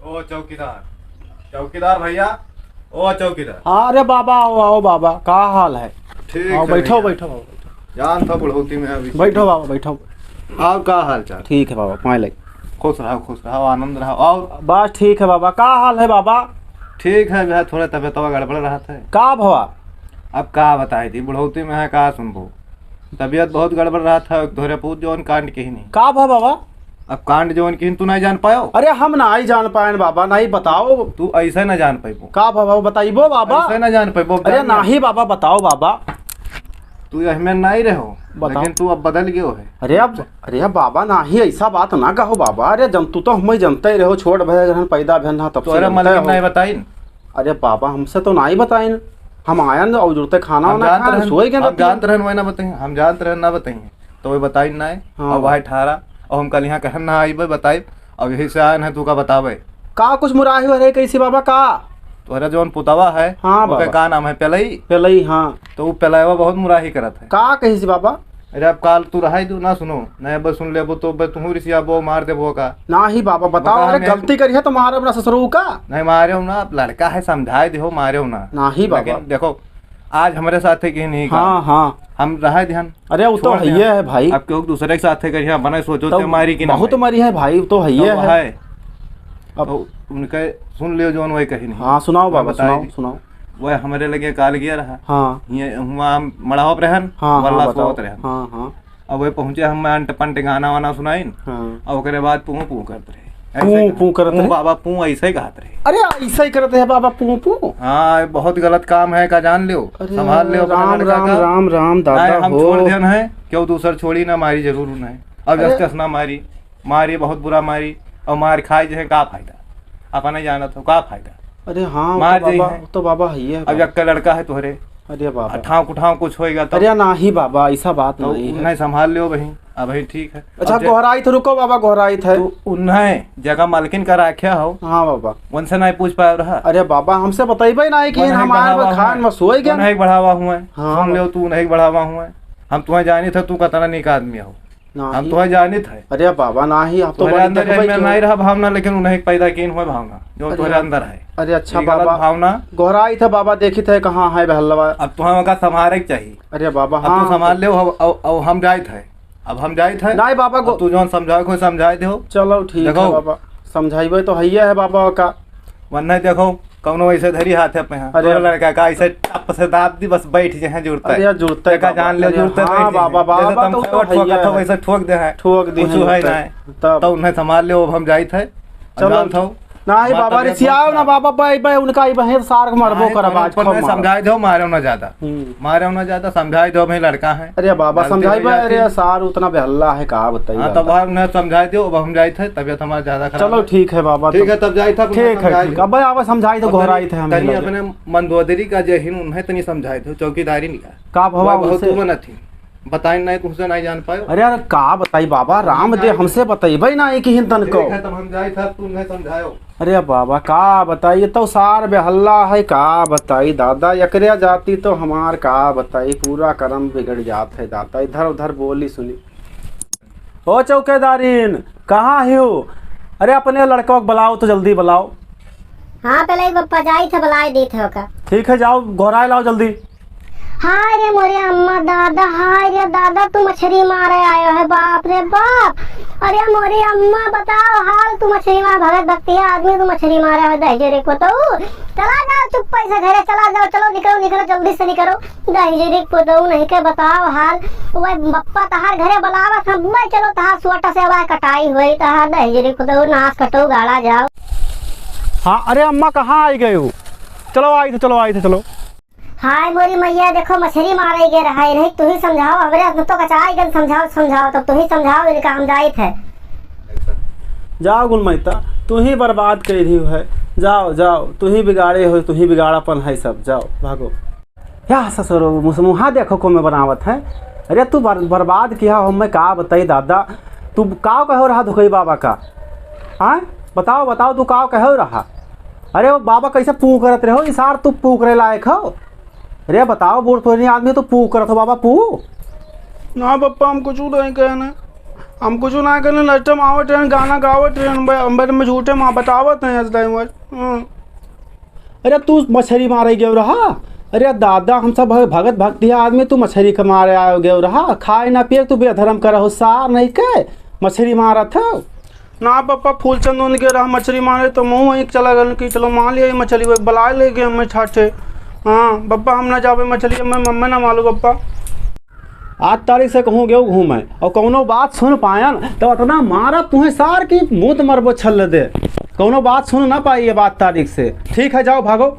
ओ चौकीदार, चौकीदार भैया, ओ चौकीदार। अरे बाबा आओ आओ बाबा, का हाल है? ठीक आओ है बैठो भैया। बैठो बाबा, जान था बुढ़ौती में अभी। बैठो बाबा बैठो। आओ, का हाल चाल? ठीक है बाबा, पाए लग। खुश रहो, आनंद रहो। और बस ठीक है बाबा, का हाल है बाबा? ठीक है भैया, थोड़ा तबियत गड़बड़ रहा था। का भवा? अब का बताई थी, बुढ़ौती में है, का सुनबो। तबियत बहुत गड़बड़ रहा था। धोरे पूछ जोन कांड की ही नहीं। का भवा बाबा? अब कांड जोन की तू नहीं जान पायो। अरे हम नहीं जान पाए बाबा, नहीं बताओ। तू ऐसे न जान पाइबो। का भवा बताइबो बाबा? ऐसे न जान पाइबो। अरे नहीं बाबा, बताओ बाबा। तू हमें नहीं रहो, बताओ। लेकिन तू अब बदल गयो है। अरे बाबा नहीं, ऐसा बात ना कहो बाबा। अरे तू तो हमें जानते ही रहो, छोट भय पैदा भन तब तो से अरे जानते मतलब हो। नहीं बताई। अरे बाबा हमसे तो नहीं बताइन। हम आयन और जुड़ते खाना हम वाना जानते खाए, रहन, सोए के हम रहती जानते रहन, वही ना बताइए। हम जानते रहन ना बताइए तो वही बताई ना है। हाँ। और वही ठहरा और हम कल यहाँ कहन ना आई बताई। अब यही से आयन है, तू का बतावे। का कुछ मुराही हो रहे कैसी बाबा का? तोहरा जौन पुतवा है, हाँ ओके बाबा। का नाम है? पेलई। पेलई हाँ। तो वो पेलावा बहुत मुराही करत है। का कही सी बाबा? अरे अब काल तू रहा तू ना सुनो, नहीं बस सुन लेबो तो तू रिसिया बो मार देबो का। ना ही बाबा बताओ। बता अरे मैं- गलती करी है तो मारे अपना ससुर का। नहीं मारे हो ना, अब लड़का है, समझाए दे हो, मारे हो ना। ना ही बाबा। लेकिन देखो आज हमारे साथ है कि नहीं का, हाँ हाँ। हम रहा ध्यान। अरे वो तो छोड़ है दिया। है भाई। अब क्यों दूसरे के साथ है करिए, बने सोचो तो ते मारी की ना बहुत मारी। मरी है भाई, तो है तो है। है। अब तो उनके सुन लियो जोन वही कही नहीं। हाँ सुनाओ बाबा, बताई सुनाओ दी। सुनाओ। वह हमारे लगे काल गया रहा। हाँ ये हुआ हम मड़ाव रहन, हाँ वल्ला हाँ बताओ। सोत रहन। हाँ हाँ अब वही पहुंचे, हम अंट पंट गाना वाना सुनाइन। हाँ। और ओकरे बाद पू पू करते रहे। पू करत रहे? बाबा पू ऐसे ही कहते रहे। अरे ऐसा ही करते हैं बाबा, पू पू। हाँ, ये बहुत गलत काम है का, जान लियो। संभाल लियो अपना राम लड़का राम का। राम राम नहीं, दादा हम हो। छोड़ देन है, क्यों दूसर छोड़ी ना मारी जरूर उन्हें। अब अरे- जस ना मारी, मारी बहुत बुरा मारी। और मार खाई जो है का फायदा, अपन नहीं जाना था का फायदा। अरे हाँ मार वो तो जाई बाबा, है। तो बाबा है अब बाबा। जब का लड़का है तोहरे, अरे बाबा। ठाव कुठाव कुछ होएगा तो अरे ना ही बाबा, ऐसा बात तो नहीं है। उन्हें संभाल लियो बही। अब भाई ठीक है। अच्छा अब गोहराई थे, रुको बाबा गोहराई थे। तो उन्हें जगह मालकिन का राख्या हो, हाँ बाबा। उनसे नहीं पूछ पाया रहा। अरे बाबा हमसे बताइबे नहीं कि वो नहीं हमारे बढ़ावा खान हुआ में सोए है। गया। तू नहीं बढ़ावा हुआ है। हाँ। सुन लियो, तू नहीं बढ़ावा हुआ है। हम तुम्हें जानी था, तू कतना निक आदमी हो। ना हम ही। तुम्हें जानी था। अरे बाबा ना ही, अब तो तुम्हारे बड़ी अंदर देखबै इनमें क्यों। नहीं रहा भावना, लेकिन उन्हें पैदा की हुआ भावना जो अरे तुम्हारे अंदर है। अरे अच्छा ये गलत बाबा, भावना गोहराई थे बाबा, देखी थे कहाँ है बहलवा। अब तुम्हें का संभाले के चाहिए। अरे बाबा अब हाँ। तू संभाल ले। अब हम जाए थे, अब हम जाए थे। नहीं बाबा अब तू जो समझाओ को समझाए दो। चलो ठीक है देखो। बाबा, समझाइबे तो है बाबा का। वरना देखो कौनो ऐसे धरी हाथ है अपने। अरे- अरे लड़का का ऐसे टप से दाब दी, बस बैठ जाए जुड़ता अरे है। यार जुड़ते देखा जान ले जुड़ते हाँ बाबा बाबा तो ठोका था वैसे ठोक दे है। ठोक दी कुछ है ना। तब तो उन्हें संभाल ले। अब हम जाए थे। चलो। था नहीं बाबा रिसियाओ ना बाबा, भाई उनका ही बहन सार मरबो कर बाज खूब मारो। समझाए दो, मारे ना ज्यादा, हम्म। मारे ना ज्यादा, समझाए दो भाई लड़का है। अरे बाबा गलती हो समझाइबे। जाती है। अरे सार उतना बेहल्ला है का बताइए। हाँ तब हमने समझाए दो। अब हम जाए थे, तबियत हमारा ज्यादा खराब चलो है। ठीक है बाबा। ठीक है, तब जाए था। ठीक है ठीक है। अब आवा समझाई तो गोहराई थे हम तनी लोग। अपने मंदोदरी का जहीन उन्हें तनी समझाए थे। चौकीदारी निकाल का भवा बहुत उनसे? तुम न थी बताई नहीं, तुमसे नहीं जान पायो। अरे यार का बताई बाबा, राम दे हमसे बताइबे नहीं कि हिंदन को। ठीक है, तब हम जाए था, तुमने समझायो। अरे बाबा का बताइए तो सार बेहल्ला है का बताई दादा। एकरे जाती तो हमार का बताई, पूरा कर्म बिगड़ जात है दादा। इधर उधर बोली सुनी। ओ चौकीदारीन कहाँ हो? अरे अपने लड़कों को बुलाओ तो जल्दी बुलाओ। हाँ पहले पप्पा जाई थे बुलाई दी थे ओका। ठीक है जाओ गोहराई लाओ जल्दी। हाय रे मोरे अम्मा दादा, हाय रे दादा तू मछली मारे आयो है, बाप रे बाप। अरे मोरे अम्मा बताओ हाल, तू मछली मार भगत भक्तिया आदमी, तू मछली मारे है दहेजरे को। तो चला जाओ चुप पैसे घरे चला जाओ, चलो निकलो निकलो जल्दी से निकलो। दहेजरे को तो नहीं के बताओ हाल। वह बप्पा तहार घरे बुलावा सब मैं, चलो तहार सुअटा से वह कटाई हुई, तहार दहेजरे को तो नाश कटो गाड़ा जाओ। हाँ अरे अम्मा कहाँ आई गए हो? चलो आई थे, चलो आई थे, चलो। हाय मोरी मैया देखो मछली मारे गे रहा है, नहीं तू ही समझाओ हमरे तो कचाई गन। समझाओ समझाओ तब तू ही समझाओ, मेरे काम जाई थे। जाओ गुलमैता, तू ही बर्बाद कर दी है। जाओ जाओ, तू ही बिगाड़े हो, तू ही बिगाड़ापन है सब। जाओ भागो। या ससुरो मुँहा देखो को मैं बनावत है। अरे तू बर्बाद किया हो, मैं का बताई दादा। तू का कहो रहा धुकई बाबा का? हाँ बताओ बताओ, तू का कहो रहा? अरे वो बाबा कैसे पू करत रहे हो? इसार तू पू करे लायक हो? अरे बताओ, बूढ़ पुरानी आदमी तो पू करत हो बाबा पू। ना पप्पा हम कुछ नहीं कहना। हम कुछ ना करने नचते आवत ट्रेन गाना गावत ट्रेन अंबर में झूठे माँ बतावत हैं आज टाइम। अरे तू मछली मारे गए रहा। अरे दादा हम सब भगत भक्ति आदमी, तू मछली के मारे आयो गए रहा। खाए ना पिए तू बेधर्म कर हो, सार नहीं के मछली मारा था ना। पापा फूलचंद उन के रहा मछली मारे तो मुँह वहीं चला गया कि चलो मान लिया मछली, वो बलाए ले गए हमें छाटे। हाँ पप्पा हम ना जावे मछली, मैं मम्मी ना मालूम पप्पा। 8 तारीख से कहूँ गए घूमे और कौनो बात सुन पाया न तो इतना मारा तुम्हें सार की मुँह मरबो छल दे। कौनो बात सुन ना पाई ये 8 तारीख से। ठीक है जाओ भागो।